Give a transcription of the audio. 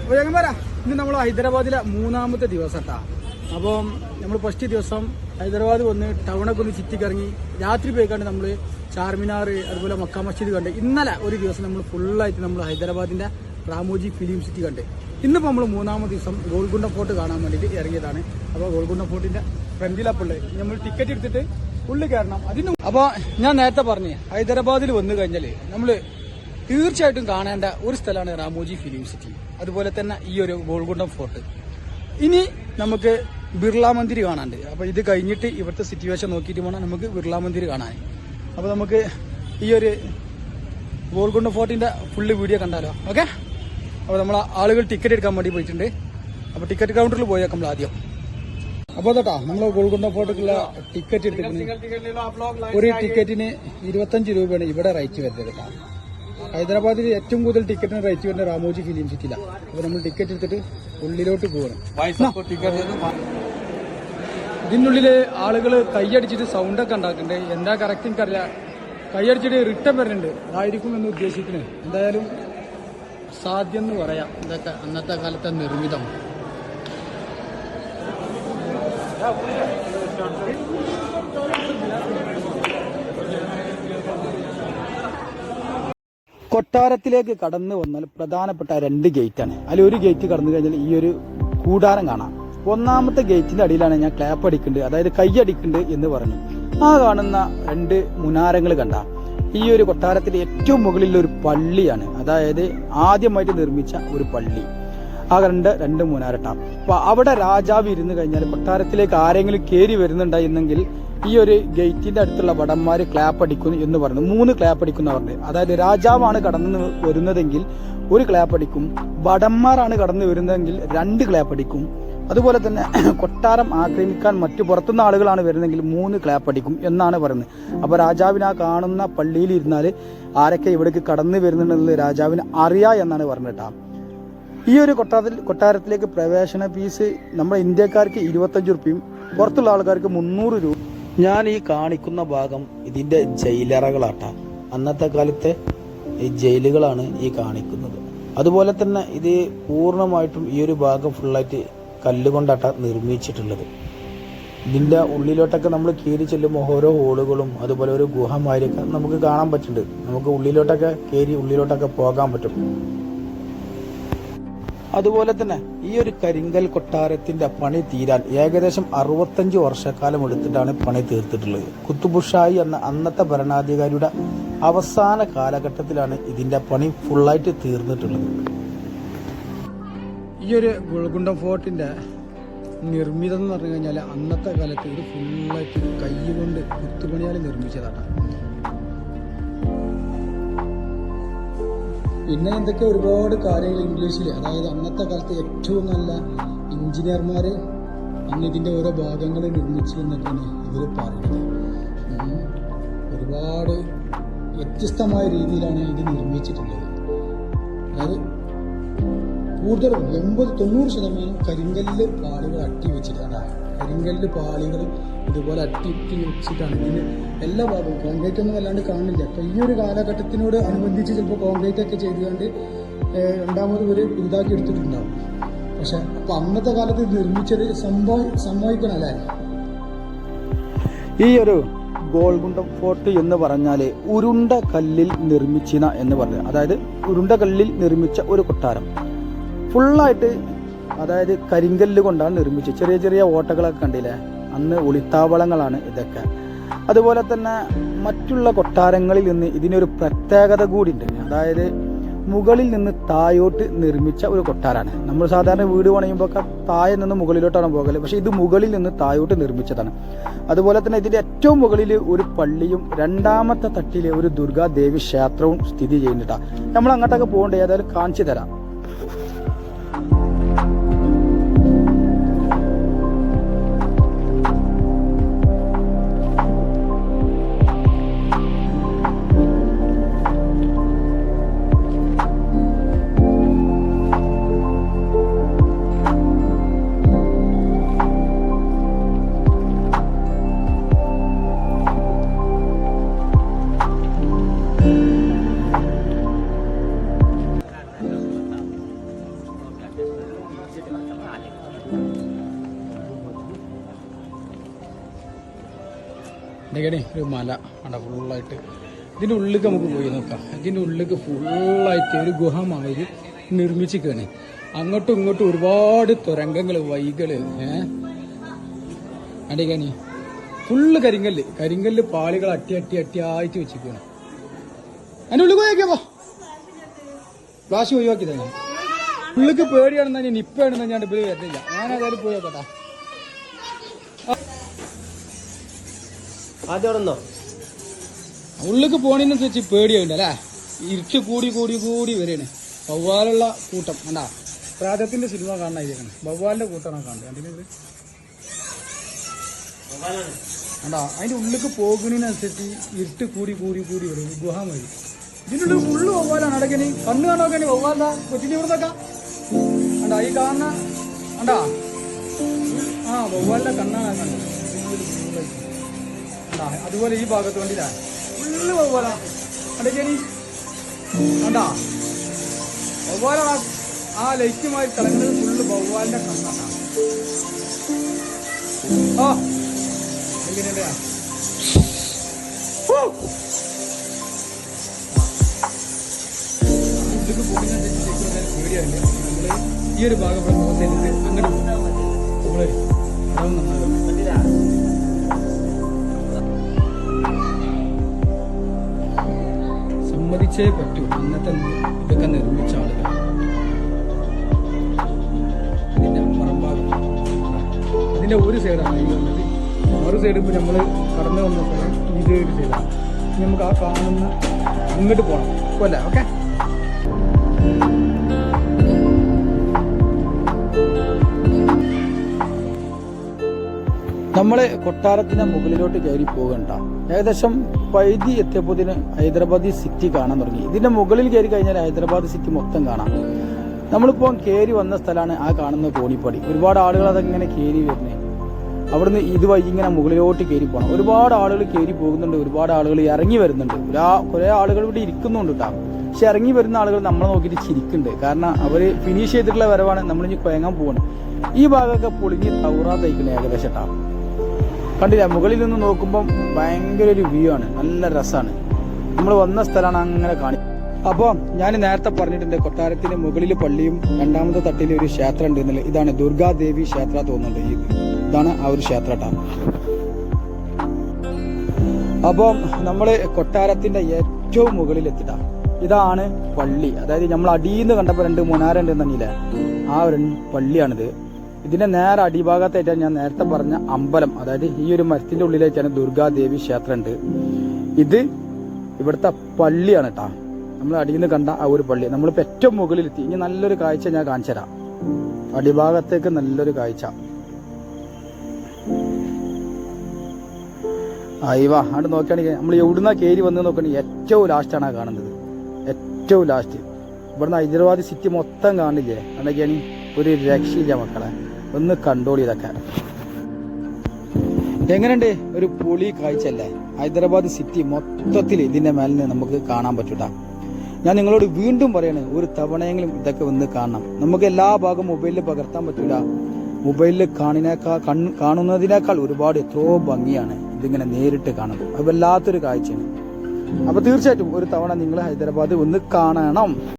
ചങ്ങന്മാരാ, ഇന്ന് നമ്മൾ ഹൈദരാബാദിലെ മൂന്നാമത്തെ ദിവസം കേട്ടാ. അപ്പം നമ്മൾ ഫസ്റ്റ് ദിവസം ഹൈദരാബാദ് വന്ന് ടൗണൊക്കെ ഒന്ന് ചുറ്റിക്കറങ്ങി രാത്രി പോയിക്കാണ്ട് നമ്മൾ ചാർമിനാർ അതുപോലെ മക്ക മസ്ജിദ് കണ്ട്. ഇന്നലെ ഒരു ദിവസം നമ്മൾ ഫുള്ളായിട്ട് നമ്മൾ ഹൈദരാബാദിന്റെ റാമോജി ഫിലിം സിറ്റി കണ്ട്. ഇന്നിപ്പോൾ നമ്മൾ മൂന്നാമത്തെ ദിവസം ഗോൾക്കൊണ്ട ഫോർട്ട് കാണാൻ വേണ്ടിയിട്ട് ഇറങ്ങിയതാണ്. അപ്പോൾ ഗോൾക്കൊണ്ട ഫോർട്ടിന്റെ ഫ്രണ്ടിലപ്പുള്ളത് നമ്മൾ ടിക്കറ്റ് എടുത്തിട്ട് ഉള്ളിൽ കയറണം. അപ്പോൾ ഞാൻ നേരത്തെ പറഞ്ഞു ഹൈദരാബാദിൽ വന്നു കഴിഞ്ഞാൽ നമ്മൾ തീർച്ചയായിട്ടും കാണേണ്ട ഒരു സ്ഥലമാണ് റാമോജി ഫിലിം സിറ്റി, അതുപോലെ തന്നെ ഈ ഒരു ഗോൾക്കൊണ്ടം ഫോർട്ട്. ഇനി നമുക്ക് ബിർള മന്ദിർ കാണാനുണ്ട്. അപ്പോൾ ഇത് കഴിഞ്ഞിട്ട് ഇവിടുത്തെ സിറ്റുവേഷൻ നോക്കിയിട്ട് വേണം നമുക്ക് ബിർള മന്ദിർ കാണാൻ. അപ്പോൾ നമുക്ക് ഈ ഒരു ഗോൾക്കൊണ്ടം ഫോർട്ടിന്റെ ഫുള്ള് വീഡിയോ കണ്ടാലോ? ഓക്കെ. അപ്പോൾ നമ്മൾ ആളുകൾ ടിക്കറ്റ് എടുക്കാൻ വേണ്ടി പോയിട്ടുണ്ട്. അപ്പോൾ ടിക്കറ്റ് കൗണ്ടറിൽ പോയേക്കാം നമ്മൾ ആദ്യം. അപ്പോൾ കേട്ടാ നമ്മൾ ഗോൾക്കൊണ്ടം ഫോർട്ടിലുള്ള ടിക്കറ്റ് എടുത്തിട്ടുണ്ട്. ഒരു ടിക്കറ്റിന് 25 രൂപയാണ് ഇവിടെ റേറ്റ് വരുന്നത് കേട്ടോ. ഹൈദരാബാദിൽ ഏറ്റവും കൂടുതൽ ടിക്കറ്റിന് റേറ്റ് വരുന്ന റാമോജി ഫിലിം സിറ്റിയിലാണ്. അപ്പോൾ നമ്മൾ ടിക്കറ്റ് എടുത്തിട്ട് ഉള്ളിലോട്ട് പോകണം. ഇതിനുള്ളിൽ ആളുകൾ കൈയടിച്ചിട്ട് സൗണ്ടൊക്കെ ഉണ്ടാക്കുന്നുണ്ട്. എന്താ കറക്റ്റ് എനിക്കറിയില്ല. കൈയടിച്ചിട്ട് റിട്ടേൺ വരുന്നുണ്ട്. അതായിരിക്കും എന്ന് ഉദ്ദേശിക്കുന്നത്. എന്തായാലും സാധ്യം എന്ന് പറയാം. ഇതൊക്കെ അന്നത്തെ കാലത്തെ നിർമ്മിതം. കൊട്ടാരത്തിലേക്ക് കടന്നു വന്നാൽ പ്രധാനപ്പെട്ട 2 ഗേറ്റാണ്. അതിൽ ഒരു ഗേറ്റ് കടന്നു കഴിഞ്ഞാൽ ഈ ഒരു കൂടാരം കാണാം. ഒന്നാമത്തെ ഗേറ്റിന്റെ അടിയിലാണ് ഞാൻ ക്ലാപ്പ് അടിക്കുന്നുണ്ട്, അതായത് കൈയടിക്കുന്നുണ്ട് എന്ന് പറഞ്ഞു. ആ കാണുന്ന 2 മുനാരങ്ങൾ കണ്ട ഈ ഒരു കൊട്ടാരത്തിന്റെ ഏറ്റവും മുകളിലുള്ള ഒരു പള്ളിയാണ്. അതായത് ആദ്യമായിട്ട് നിർമ്മിച്ച ഒരു പള്ളി. ആ രണ്ട് മുനാരട്ട. അപ്പൊ അവിടെ രാജാവ് ഇരുന്ന് കഴിഞ്ഞാൽ കൊട്ടാരത്തിലേക്ക് ആരെങ്കിലും കയറി വരുന്നുണ്ടെങ്കിൽ ഈ ഒരു ഗേറ്റിന്റെ അടുത്തുള്ള ഭടന്മാര് ക്ലാപ്പ് അടിക്കുന്നു എന്ന് പറഞ്ഞു. 3 ക്ലാപ്പ് അടിക്കുന്ന പറഞ്ഞു. അതായത് രാജാവാണ് കടന്നു വരുന്നതെങ്കിൽ 1 ക്ലാപ്പ് അടിക്കും, ഭടന്മാരാണ് കടന്നു വരുന്നതെങ്കിൽ 2 ക്ലാപ്പ് അടിക്കും. അതുപോലെ തന്നെ കൊട്ടാരം ആക്രമിക്കാൻ മറ്റു പുറത്തുനിന്ന് ആളുകളാണ് വരുന്നതെങ്കിൽ 3 ക്ലാപ്പ് അടിക്കും എന്നാണ് പറയുന്നത്. അപ്പൊ രാജാവിന് ആ കാണുന്ന പള്ളിയിൽ ഇരുന്നാൽ ആരൊക്കെ ഇവിടേക്ക് കടന്നു വരുന്നുണ്ടെന്നുള്ളത് രാജാവിന് അറിയാം എന്നാണ് പറഞ്ഞിട്ടാ. ഈ ഒരു കൊട്ടാരത്തിലേക്ക് പ്രവേശന ഫീസ് നമ്മുടെ ഇന്ത്യക്കാർക്ക് 25 രൂപയും പുറത്തുള്ള ആൾക്കാർക്ക് 300 രൂപ. ഞാൻ ഈ കാണിക്കുന്ന ഭാഗം ഇതിന്റെ ജയിലറകളാട്ടാ. അന്നത്തെ കാലത്തെ ഈ ജയിലുകളാണ് ഈ കാണിക്കുന്നത്. അതുപോലെ തന്നെ ഇത് പൂർണ്ണമായിട്ടും ഈ ഒരു ഭാഗം ഫുള്ളായിട്ട് കല്ലുകൊണ്ടാട്ട നിർമ്മിച്ചിട്ടുള്ളത്. ഇതിന്റെ ഉള്ളിലോട്ടൊക്കെ നമ്മൾ കയറി ചെല്ലുമ്പോൾ ഓരോ ഹോളുകളും അതുപോലെ ഒരു ഗുഹമാരിയൊക്കെ നമുക്ക് കാണാൻ പറ്റുന്നുണ്ട്. നമുക്ക് ഉള്ളിലോട്ടൊക്കെ കയറി ഉള്ളിലോട്ടൊക്കെ പോകാൻ പറ്റും. അതുപോലെ തന്നെ ഈ ഒരു കരിങ്കൽ കൊട്ടാരത്തിന്റെ പണി തീരാൻ ഏകദേശം 65 വർഷക്കാലം എടുത്തിട്ടാണ് പണി തീർത്തിട്ടുള്ളത്. കുത്തുബുഷായി എന്ന അന്നത്തെ ഭരണാധികാരിയുടെ അവസാന കാലഘട്ടത്തിലാണ് ഇതിന്റെ പണി ഫുള്ളായിട്ട് തീർന്നിട്ടുള്ളത്. ഈ ഒരു ഗോൾക്കൊണ്ടം ഫോർട്ടിന്റെ നിർമ്മിതം എന്ന് പറഞ്ഞു കഴിഞ്ഞാൽ അന്നത്തെ കാലത്ത് ഇത് ഫുള്ളായിട്ട് കൈകൊണ്ട് കുത്തുപണിയാൽ നിർമ്മിച്ചതാണ്. പിന്നെ എന്തൊക്കെ ഒരുപാട് കാര്യങ്ങൾ ഇംഗ്ലീഷിൽ, അതായത് അന്നത്തെ കാലത്ത് ഏറ്റവും നല്ല എഞ്ചിനീയർമാർ അന്ന് ഇതിൻ്റെ ഓരോ ഭാഗങ്ങൾ നിർമ്മിച്ചു എന്നൊക്കെയാണ് ഇവർ പറയുന്നത്. ഒരുപാട് വ്യത്യസ്തമായ രീതിയിലാണ് ഇത് നിർമ്മിച്ചിട്ടുള്ളത്. അതായത് കൂടുതലും 80-90% കരിങ്കല്ല് പാളികൾ അട്ടി വെച്ചിട്ടാണ്. കരിങ്കല്ല് പാളികൾ ഇതുപോലെ അട്ടി വെച്ചിട്ടാണ് ഇതിന് എല്ലാ ഭാഗവും. കോൺക്രീറ്റ് ഒന്നും വല്ലാണ്ട് കാണുന്നില്ല. അപ്പം ഈ ഒരു കാലഘട്ടത്തിനോട് അനുബന്ധിച്ച് ചിലപ്പോൾ കോൺക്രീറ്റ് ഒക്കെ ചെയ്തുകൊണ്ട് രണ്ടാമത് ഒരു ഇതാക്കി എടുത്തിട്ടുണ്ടാവും. പക്ഷെ അപ്പം അന്നത്തെ കാലത്ത് ഇത് നിർമ്മിച്ചത് സംഭവിക്കണം അല്ലേ. ഈ ഒരു ഗോൾക്കൊണ്ടം ഫോർട്ട് എന്ന് പറഞ്ഞാൽ ഉരുണ്ട കല്ലിൽ നിർമ്മിച്ചിന എന്ന് പറഞ്ഞത്. അതായത് ഉരുണ്ട കല്ലിൽ നിർമ്മിച്ച ഒരു കൊട്ടാരം ഫുള്ളായിട്ട്, അതായത് കരിങ്കല്ല് കൊണ്ടാണ് നിർമ്മിച്ചത്. ചെറിയ ചെറിയ ഓട്ടകളൊക്കെ കണ്ടില്ലേ, അന്ന് ഒളിത്താവളങ്ങളാണ് ഇതൊക്കെ. അതുപോലെ തന്നെ മറ്റുള്ള കൊട്ടാരങ്ങളിൽ നിന്ന് ഇതിനൊരു പ്രത്യേകത കൂടിയുണ്ട്. അതായത് മുകളിൽ നിന്ന് താഴോട്ട് നിർമ്മിച്ച ഒരു കൊട്ടാരമാണ്. നമ്മൾ സാധാരണ വീട് പണിയുമ്പോൾ താഴെ നിന്ന് മുകളിലോട്ടാണ് പോകല്, പക്ഷെ ഇത് മുകളിൽ നിന്ന് താഴോട്ട് നിർമ്മിച്ചതാണ്. അതുപോലെ തന്നെ ഇതിന്റെ ഏറ്റവും മുകളിൽ ഒരു പള്ളിയും 2ാമത്തെ തട്ടിൽ ഒരു ദുർഗാദേവി ക്ഷേത്രവും സ്ഥിതി ചെയ്യുന്നുണ്ടാണ്. നമ്മൾ അങ്ങോട്ടൊക്കെ പോകണ്ടേ, ഏതായാലും കാണിച്ചു തരാം. ഒരു മല അവിടെ ഫുള്ളായിട്ട് ഇതിൻ്റെ ഉള്ളിലേക്ക് നമുക്ക് പോയി നോക്കാം. ഇതിൻ്റെ ഉള്ളിലേക്ക് ഫുള്ളായിട്ട് ഒരു ഗുഹമാതിരി നിർമ്മിച്ചിരിക്കുകയാണ്. അങ്ങോട്ടും ഇങ്ങോട്ടും ഒരുപാട് തുരങ്കങ്ങൾ, വൈകള്, അടിക്കണി ഫുള്ള് കരിങ്കല്ല് പാളികൾ അട്ടിയായിട്ട് വെച്ചിരിക്കുകയാണ്. അതിൻ്റെ ഉള്ളിൽ പോയേക്കോ ഫ്ലാഷ് ഒഴിവാക്കി തന്നെ. ഉള്ളിക്ക് പേടിയാണെന്ന് ഞാൻ നിപ്പാണെന്ന് ഞാൻ ഇപ്പം വരുന്നില്ല. ഞാൻ ഏതായാലും പോയേക്കോട്ടാ. ഉള്ളിക്ക് പോണതിനനുസരിച്ച് പേടിയായിട്ടല്ലേ. ഇരുട്ട് കൂടി വരികയാണ്. വവ്വാലുള്ള കൂട്ടം കണ്ടാ. പ്രാതത്തിന്റെ സിനിമ കാണാതിരിക്കണം. വവ്വാലിന്റെ കൂട്ടമാണ് കാണുന്നത്. കണ്ടില്ലേ കണ്ടാ. അതിന്റെ ഉള്ളിക്ക് പോകുന്നതിനനുസരിച്ച് ഇരുട്ട് കൂടി വരും. ഗുഹ മതി. ഇതിൻ്റെ ഉള്ളിൽ ഫുള്ള് വവ്വാലാണ്. അടക്കണി കണ്ണ് കാണോക്കണി വവ്വാലിന്റെ കൊച്ചിന്റെ ഇവിടുന്നൊക്കെ കണ്ടാ. ഈ കാണുന്ന കണ്ടാ. വവ്വാലിന്റെ കണ്ണാണ് കണ്ടത്. അതുപോലെ ഈ ഭാഗത്ത് വേണ്ടിയില്ല ഫുള്ള് വവ്വാല അടക്കണി കണ്ടാ. വവ്വാലാണ് ആ ലൈറ്റുമായി തിളങ്ങുന്നത്. ഫുള്ള് വവ്വാലിന്റെ കണ്ണാണ്. എങ്ങനെയാ ഇതിക്ക് പോകുന്നതിനനുസരിച്ച് പേടിയാവില്ല. നമ്മള് ഈ ഒരു ഭാഗം അങ്ങോട്ട് നമ്മള് നന്നാകും. സമ്മതിച്ചേ പറ്റൂ. ഇന്നത്തെ ഇതൊക്കെ നിർമ്മിച്ച ആളുകൾ. ഇതിന്റെ പുറംഭാഗം ഇതിന്റെ ഒരു സൈഡാണ് ഈ വന്നത്. മറു സൈഡ് ഇപ്പൊ നമ്മള് കടന്നു വന്ന സ്ഥലം ഇത് ഒരു സൈഡാണ്. നമുക്ക് ആ കാണുന്ന അങ്ങോട്ട് പോകണം. പോലെ ഓക്കെ. നമ്മള് കൊട്ടാരത്തിന്റെ മുകളിലോട്ട് കയറി പോകണ്ട. ഏകദേശം പൈതി എത്തിയപ്പോൾ ഹൈദരാബാദി സിറ്റി കാണാൻ തുടങ്ങി. ഇതിന്റെ മുകളിൽ കയറി കഴിഞ്ഞാൽ ഹൈദരാബാദ് സിറ്റി മൊത്തം കാണാം. നമ്മളിപ്പോൾ കയറി വന്ന സ്ഥലമാണ് ആ കാണുന്ന കോണിപ്പടി. ഒരുപാട് ആളുകൾ അതങ്ങനെ കയറി വരുന്നത്. അവിടുന്ന് ഇതുവഴി ഇങ്ങനെ മുകളിലോട്ട് കയറി പോകണം. ഒരുപാട് ആളുകൾ കയറി പോകുന്നുണ്ട്. ഒരുപാട് ആളുകൾ ഇറങ്ങി വരുന്നുണ്ട്. കുറെ ആളുകൾ ഇവിടെ ഇരിക്കുന്നുണ്ട് കേട്ടോ. പക്ഷെ ഇറങ്ങി വരുന്ന ആളുകൾ നമ്മളെ നോക്കിയിട്ട് ചിരിക്കുന്നുണ്ട്. കാരണം അവര് ഫിനിഷ് ചെയ്തിട്ടുള്ള വരവാണ്. നമ്മളിനി കുഴങ്ങാൻ പോവാണ്. ഈ ഭാഗമൊക്കെ പൊളിഞ്ഞ് തൗറാ തയ്ക്കുന്നത് ഏകദേശം കേട്ടോ. കണ്ടില്ല, മുകളിൽ നിന്ന് നോക്കുമ്പം ഭയങ്കര ഒരു വ്യൂ ആണ്. നല്ല രസമാണ്. നമ്മൾ വന്ന സ്ഥലമാണ് അങ്ങനെ കാണി. അപ്പോൾ ഞാൻ നേരത്തെ പറഞ്ഞിട്ടുണ്ട് കൊട്ടാരത്തിന്റെ മുകളിൽ പള്ളിയും രണ്ടാമത്തെ തട്ടിൽ ഒരു ക്ഷേത്രം ഉണ്ട് എന്നുള്ളത്. ഇതാണ് ദുർഗാദേവി ക്ഷേത്ര തോന്നുന്നുണ്ട്. ഇതാണ് ആ ഒരു ക്ഷേത്രം. അപ്പം നമ്മള് കൊട്ടാരത്തിന്റെ ഏറ്റവും മുകളിൽ എത്തിട്ടാ. ഇതാണ് പള്ളി. അതായത് നമ്മൾ അടിയിന്ന് കണ്ടപ്പോൾ 2 മുനാരുണ്ട് തന്നില്ലേ, ആ ഒരു പള്ളിയാണിത്. ഇതിന്റെ നേരെ അടിഭാഗത്തായിട്ടാണ് ഞാൻ നേരത്തെ പറഞ്ഞ അമ്പലം. അതായത് ഈ ഒരു മരത്തിന്റെ ഉള്ളിലായിട്ടാണ് ദുർഗാദേവി ക്ഷേത്രം ഉണ്ട്. ഇത് ഇവിടുത്തെ പള്ളിയാണ് കേട്ടാ. നമ്മൾ അടിയിൽ നിന്ന് കണ്ട ആ ഒരു പള്ളി. നമ്മളിപ്പോ ഏറ്റവും മുകളിലെത്തി. ഇനി നല്ലൊരു കാഴ്ച ഞാൻ കാണിച്ചു തരാം. അടിഭാഗത്തേക്ക് നല്ലൊരു കാഴ്ച. അയ്യവാ അവിടെ നോക്കുകയാണെങ്കിൽ നമ്മൾ എവിടുന്ന കയറി വന്ന് നോക്കുകയാണെങ്കിൽ ഏറ്റവും ലാസ്റ്റാണ് ആ കാണുന്നത്. ഏറ്റവും ലാസ്റ്റ്. ഇവിടുന്ന് ഹൈദരാബാദ് സിറ്റി മൊത്തം കാണില്ലേ. അതൊക്കെയാണ് ഒരു രക്ഷയില്ല മക്കളെ. ഒന്ന് കണ്ടോളി ഇതൊക്കെ. എങ്ങനെയുണ്ട്? ഒരു പൊളി കാഴ്ച അല്ലേ? ഹൈദരാബാദ് സിറ്റി മൊത്തത്തിൽ ഇതിന്റെ മേലിന് നമുക്ക് കാണാൻ പറ്റൂട്ടാ. ഞാൻ നിങ്ങളോട് വീണ്ടും പറയാണ്, ഒരു തവണയെങ്കിലും ഇതൊക്കെ വന്ന് കാണണം. നമുക്ക് എല്ലാ ഭാഗവും മൊബൈലിൽ പകർത്താൻ പറ്റൂല. മൊബൈലിൽ കാണുന്നതിനേക്കാൾ ഒരുപാട് എത്രയോ ഭംഗിയാണ് ഇതിങ്ങനെ നേരിട്ട് കാണുന്നത്. അത് വല്ലാത്തൊരു കാഴ്ചയാണ്. അപ്പൊ തീർച്ചയായിട്ടും ഒരു തവണ നിങ്ങൾ ഹൈദരാബാദ് ഒന്ന് കാണണം.